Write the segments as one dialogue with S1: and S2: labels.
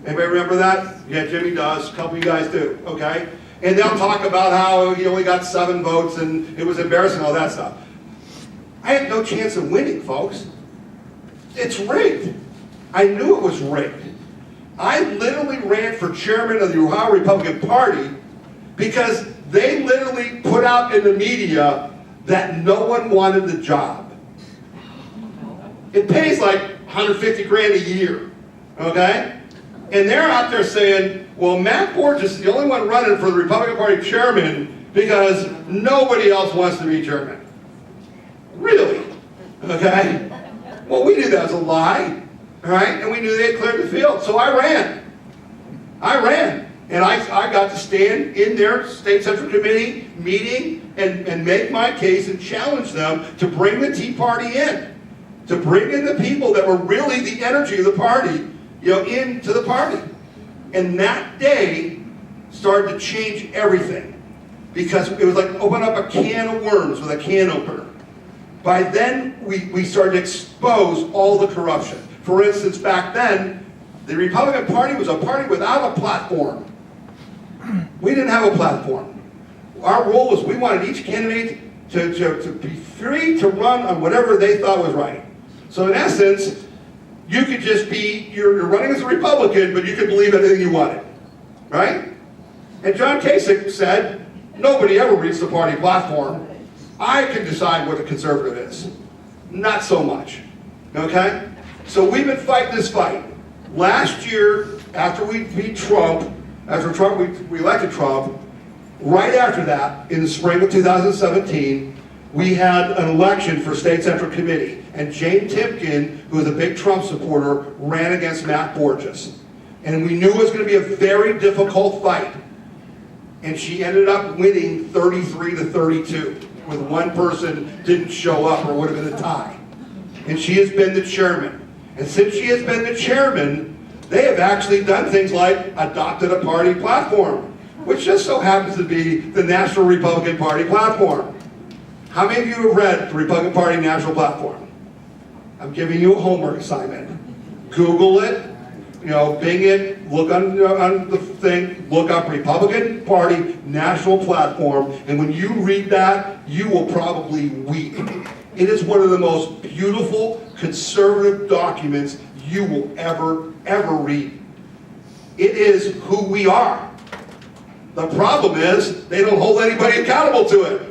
S1: Anybody remember that? Yeah, Jimmy does. A couple of you guys do, okay? And they'll talk about how he only got 7 votes and it was embarrassing, all that stuff. I had no chance of winning, folks. It's rigged. I knew it was rigged. I literally ran for chairman of the Ohio Republican Party because they literally put out in the media that no one wanted the job. It pays like 150 grand a year, okay? And they're out there saying, well, Matt Borges is the only one running for the Republican Party chairman because nobody else wants to be chairman. Really? Okay? Well, we knew that was a lie, all right? And we knew they had cleared the field, so I ran. And I got to stand in their state central committee meeting and make my case and challenge them to bring the Tea Party in, to bring in the people that were really the energy of the party, into the party. And that day started to change everything because it was like open up a can of worms with a can opener. By then, we started to expose all the corruption. For instance, back then, the Republican Party was a party without a platform. We didn't have a platform. Our role was we wanted each candidate to be free to run on whatever they thought was right. So in essence, you could just be, you're running as a Republican, but you could believe anything you wanted, right? And John Kasich said, nobody ever reads the party platform. I can decide what a conservative is. Not so much, okay? So we've been fighting this fight. Last year, after we beat Trump, we elected Trump, right after that, in the spring of 2017, we had an election for State Central Committee, and Jane Timken, who was a big Trump supporter, ran against Matt Borges. And we knew it was going to be a very difficult fight. And she ended up winning 33-32, with one person didn't show up or would have been a tie. And she has been the chairman. And since she has been the chairman, they have actually done things like adopted a party platform, which just so happens to be the National Republican Party platform. How many of you have read the Republican Party National Platform? I'm giving you a homework assignment. Google it, Bing it, look on the thing, look up Republican Party National Platform, and when you read that, you will probably weep. It is one of the most beautiful conservative documents you will ever read. It is who we are. The problem is they don't hold anybody accountable to it.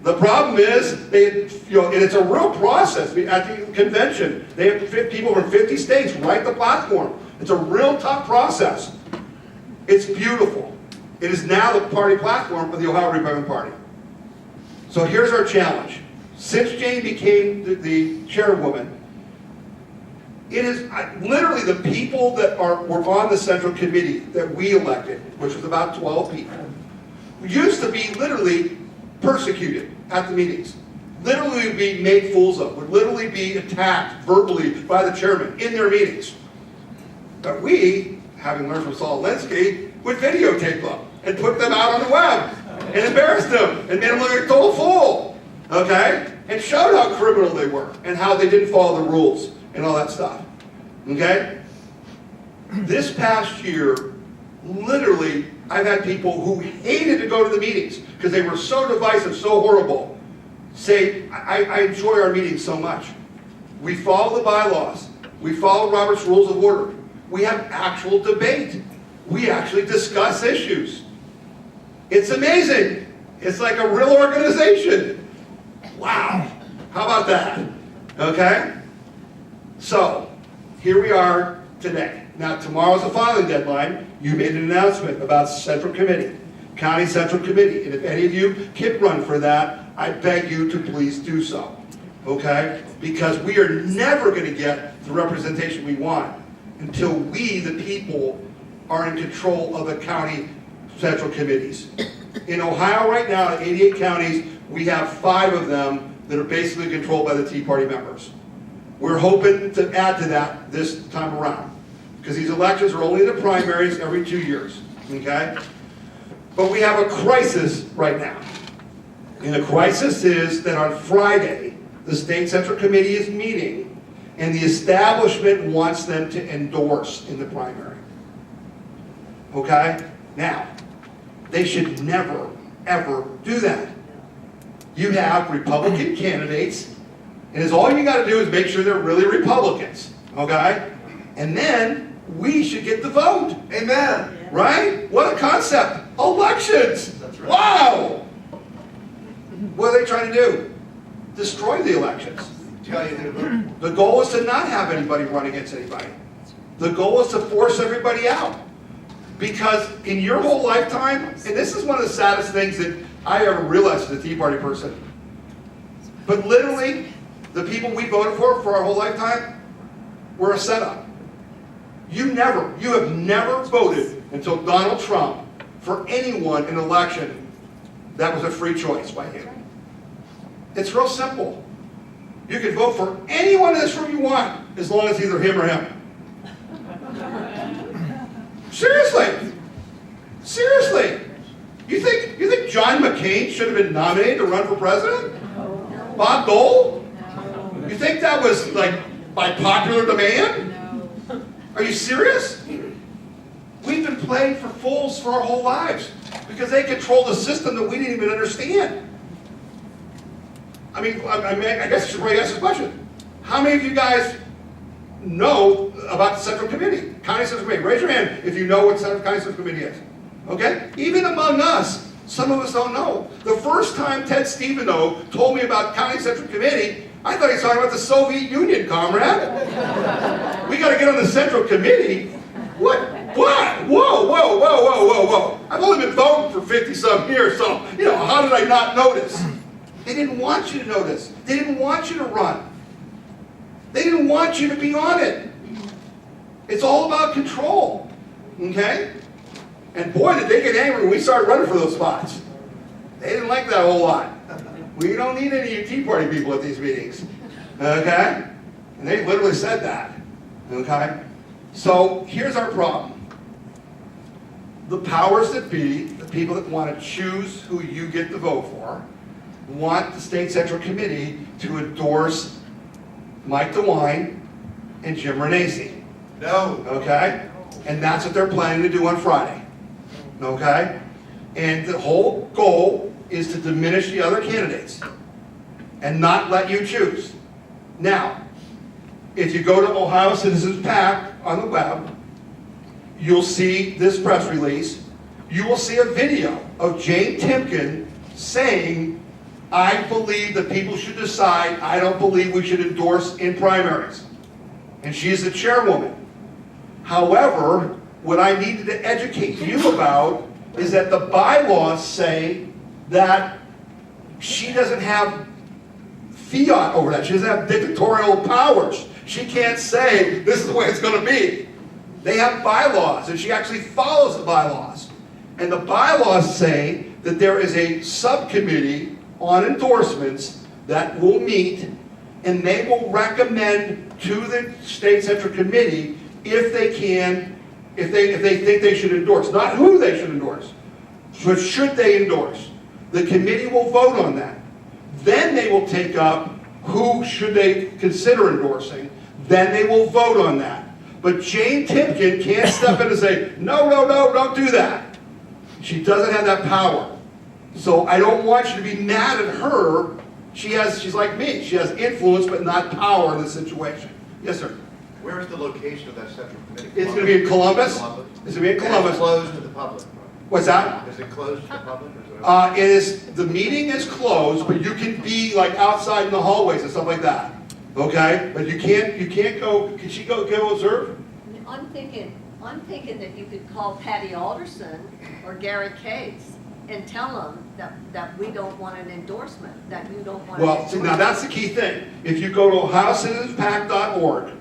S1: The problem is, and it's a real process. At the convention, they have people from 50 states write the platform. It's a real tough process. It's beautiful. It is now the party platform of the Ohio Republican Party. So here's our challenge. Since Jane became the chairwoman, it is literally the people that were on the Central Committee that we elected, which was about 12 people, used to be literally persecuted at the meetings. Literally would be made fools of, would literally be attacked verbally by the chairman in their meetings. But we, having learned from Saul Alinsky, would videotape them and put them out on the web and embarrass them and made them look like a total fool, okay? And showed how criminal they were and how they didn't follow the rules and all that stuff, okay? This past year, literally, I've had people who hated to go to the meetings because they were so divisive, so horrible, say, I enjoy our meetings so much. We follow the bylaws. We follow Robert's Rules of Order. We have actual debate. We actually discuss issues. It's amazing. It's like a real organization. Wow. How about that? Okay? So, here we are today. Now, tomorrow's the filing deadline. You made an announcement about Central Committee, County Central Committee. And if any of you can run for that, I beg you to please do so. Okay? Because we are never going to get the representation we want until we, the people, are in control of the county central committees. In Ohio right now, 88 counties, we have 5 of them that are basically controlled by the Tea Party members. We're hoping to add to that this time around, because these elections are only the primaries every 2 years, okay? But we have a crisis right now. And the crisis is that on Friday, the State Central Committee is meeting, and the establishment wants them to endorse in the primary. okay? Now, they should never, ever do that. You have Republican candidates, and all you got to do is make sure they're really Republicans, okay? And then we should get the vote.
S2: Amen.
S1: Right? What a concept. Elections.
S2: That's right.
S1: Wow. What are they trying to do? Destroy the elections.
S2: Tell you who to vote.
S1: The goal is to not have anybody run against anybody. The goal is to force everybody out. Because in your whole lifetime, and this is one of the saddest things that I ever realized as a Tea Party person, but literally, the people we voted for our whole lifetime were a setup. You have never voted until Donald Trump for anyone in an election that was a free choice by him. It's real simple. You can vote for anyone in this room you want, as long as either him or him. Seriously. Seriously. You think John McCain should have been nominated to run for president? Bob Dole? You think that was like by popular demand? Are you serious? We've been playing for fools for our whole lives because they control the system that we didn't even understand. I mean, I guess I should probably ask this question. How many of you guys know about the Central Committee, County Central Committee? Raise your hand if you know what County Central Committee is. Okay? Even among us, some of us don't know. The first time Ted Stevenow told me about County Central Committee, I thought he was talking about the Soviet Union, comrade. We got to get on the Central Committee. What? What? Whoa, whoa, whoa, whoa, whoa, whoa. I've only been voting for 50-some years, so, how did I not notice? They didn't want you to notice. They didn't want you to run. They didn't want you to be on it. It's all about control, okay? And boy, did they get angry when we started running for those spots. They didn't like that a whole lot. We don't need any Tea Party people at these meetings, okay? And they literally said that, okay? So here's our problem. The powers that be, the people that want to choose who you get to vote for, want the State Central Committee to endorse Mike DeWine and Jim Renacci.
S2: No.
S1: Okay? And that's what they're planning to do on Friday. Okay? And the whole goal is to diminish the other candidates and not let you choose. Now, if you go to Ohio Citizens PAC on the web, you'll see this press release. You will see a video of Jane Timken saying, I believe that people should decide. I don't believe we should endorse in primaries. And she is the chairwoman. However, what I needed to educate you about is that the bylaws say that she doesn't have fiat over that. She doesn't have dictatorial powers. She can't say, this is the way it's going to be. They have bylaws, and she actually follows the bylaws. And the bylaws say that there is a subcommittee on endorsements that will meet, and they will recommend to the State Central Committee if they think they should endorse. Not who they should endorse, but should they endorse. The committee will vote on that. Then they will take up who should they consider endorsing. Then they will vote on that. But Jane Timken can't step in and say, no, no, no, don't do that. She doesn't have that power. So I don't want you to be mad at her. She's like me. She has influence but not power in this situation. Yes, sir.
S2: Where is the location of that Central Committee?
S1: It's going to be in Columbus. It's going to be in Columbus.
S2: It's closed to the public.
S1: What's that?
S2: Is it closed to the public? Or is it
S1: The meeting is closed, but you can be like outside in the hallways and stuff like that. Okay? But you can't go, can she go observe?
S3: I'm thinking that you could call Patty Alderson or Gary Case and tell them that we don't want an endorsement, that you don't want an
S1: Well, see,
S3: endorsement.
S1: now that's the key thing. If you go to OhioCitizensPAC.org,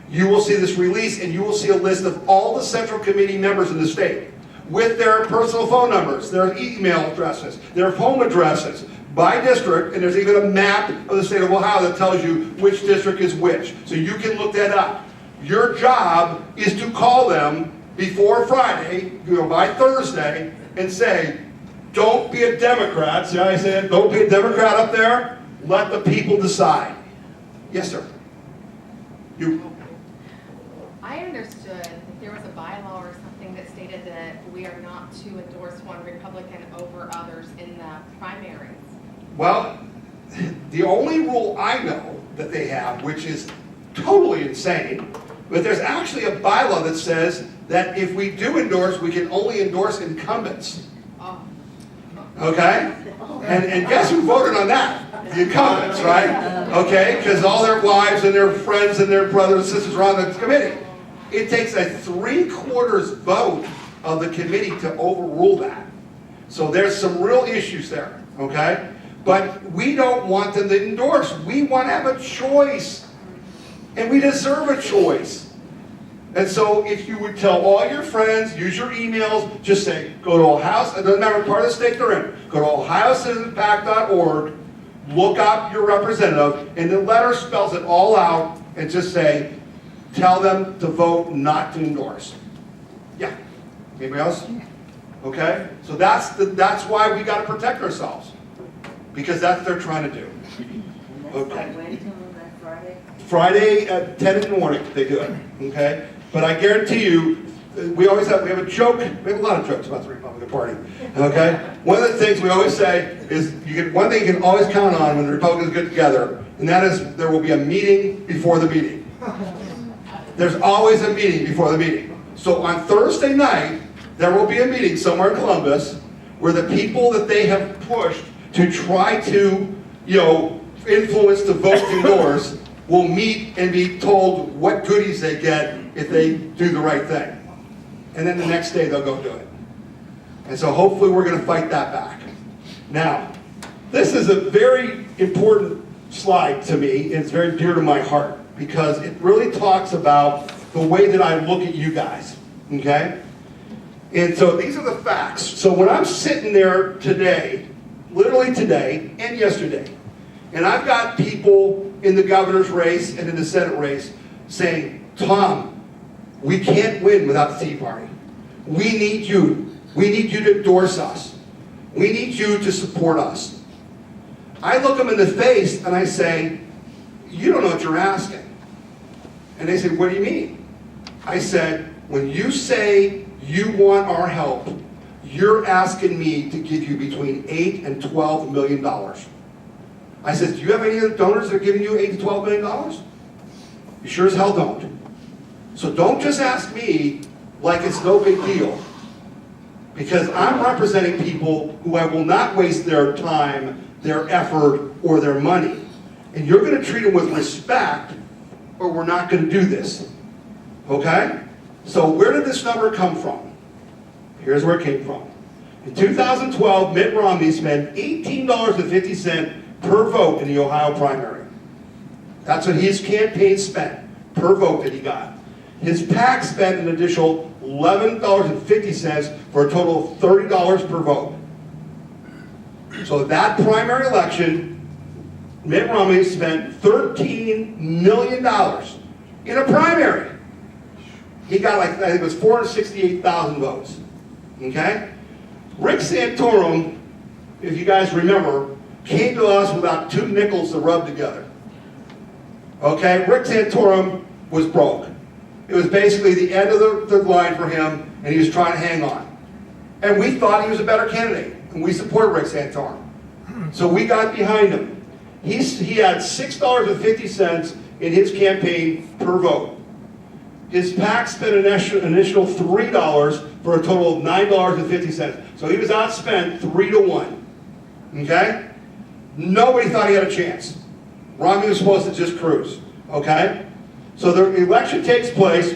S1: you will see this release and you will see a list of all the Central Committee members in the state with their personal phone numbers, their email addresses, their home addresses, by district, and there's even a map of the state of Ohio that tells you which district is which. So you can look that up. Your job is to call them before Friday, by Thursday, and say, don't be a Democrat. See how I said, don't be a Democrat up there. Let the people decide. Yes, sir. You.
S4: I understood that there was a bylaw or something that stated that we are not to endorse one Republican over others in the primaries.
S1: Well, the only rule I know that they have, which is totally insane, but there's actually a bylaw that says that if we do endorse, we can only endorse incumbents.
S4: Oh.
S1: Okay? And guess who voted on that? The incumbents, right? Okay? Because all their wives and their friends and their brothers and sisters are on the committee. It takes a 3/4 vote of the committee to overrule that. So there's some real issues there, okay? But we don't want them to endorse. We want to have a choice. And we deserve a choice. And so if you would tell all your friends, use your emails, just say, go to Ohio, it doesn't matter what part of the state they're in, go to ohiocitizenpact.org, look up your representative, and the letter spells it all out, and just say, tell them to vote not to endorse. Yeah. Anybody else? Okay? So that's why we got to protect ourselves. Because that's what they're trying to do. Okay. Friday at 10 in the morning, they do it, okay? But I guarantee you, we have a joke, we have a lot of jokes about the Republican Party, okay? One of the things we always say is, one thing you can always count on when the Republicans get together, and that is there will be a meeting before the meeting. There's always a meeting before the meeting. So on Thursday night, there will be a meeting somewhere in Columbus where the people that they have pushed to try to, influence the vote indoors will meet and be told what goodies they get if they do the right thing. And then the next day they'll go do it. And so hopefully we're going to fight that back. Now, this is a very important slide to me, and it's very dear to my heart because it really talks about the way that I look at you guys, okay? And so these are the facts. So when I'm sitting there today, literally today and yesterday, and I've got people in the governor's race and in the Senate race saying, Tom, we can't win without the Tea Party. We need you. We need you to endorse us. We need you to support us. I look them in the face and I say, you don't know what you're asking. And they say, what do you mean? I said, when you say you want our help, you're asking me to give you between $8 and $12 million. I said, do you have any other donors that are giving you $8 to $12 million? You sure as hell don't. So don't just ask me like it's no big deal. Because I'm representing people who I will not waste their time, their effort, or their money. And you're going to treat them with respect, or we're not going to do this. Okay? So where did this number come from? Here's where it came from. In 2012, Mitt Romney spent $18.50 per vote in the Ohio primary. That's what his campaign spent per vote that he got. His PAC spent an additional $11.50 for a total of $30 per vote. So that primary election, Mitt Romney spent $13 million in a primary. He got I think it was 468,000 votes. Okay? Rick Santorum, if you guys remember, came to us with about 2 nickels to rub together. Okay? Rick Santorum was broke. It was basically the end of the line for him, and he was trying to hang on. And we thought he was a better candidate, and we supported Rick Santorum. So we got behind him. He had $6.50 in his campaign per vote. His PAC spent an initial $3 for a total of $9.50. So he was outspent 3-1. Okay? Nobody thought he had a chance. Romney was supposed to just cruise. Okay? So the election takes place,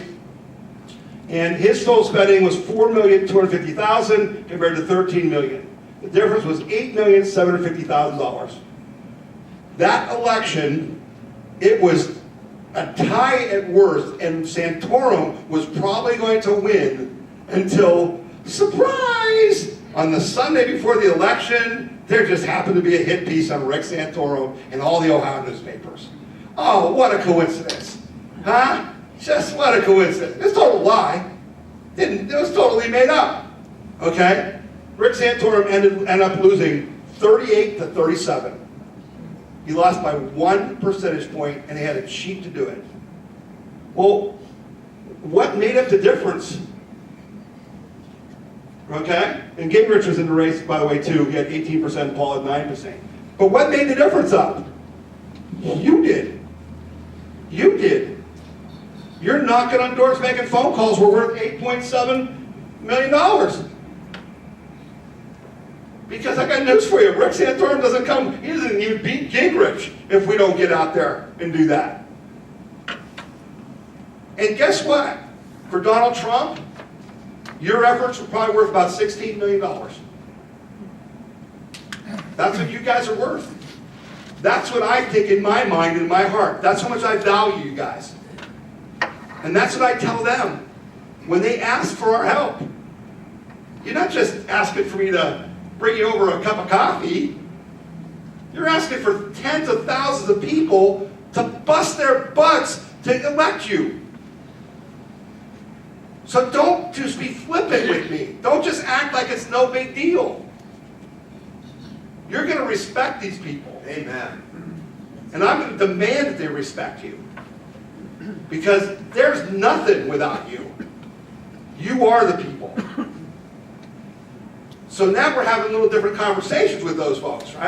S1: and his total spending was $4,250,000 compared to $13 million. The difference was $8,750,000. That election, it was a tie at worst, and Santorum was probably going to win until, surprise, on the Sunday before the election, there just happened to be a hit piece on Rick Santorum in all the Ohio newspapers. Oh, what a coincidence. Huh? Just what a coincidence. It's a total lie. It was totally made up. Okay? Rick Santorum ended up losing 38 to 37. He lost by 1 percentage point, and they had to cheat to do it. Well, what made up the difference? Okay? And Gingrich was in the race, by the way, too. He had 18%, Paul had 9%. But what made the difference up? You did. You did. You're knocking on doors, making phone calls. We're worth $8.7 million. Because I got news for you. Rick Santorum doesn't come, he doesn't even beat Gingrich if we don't get out there and do that. And guess what? For Donald Trump, your efforts are probably worth about $16 million. That's what you guys are worth. That's what I think in my mind, in my heart. That's how much I value you guys. And that's what I tell them when they ask for our help. You're not just asking for me to bring you over a cup of coffee. You're asking for tens of thousands of people to bust their butts to elect you. So don't just be flippant with me. Don't just act like it's no big deal. You're going to respect these people.
S2: Amen.
S1: And I'm going to demand that they respect you. Because there's nothing without you. You are the people. So now we're having a little different conversations with those folks, right?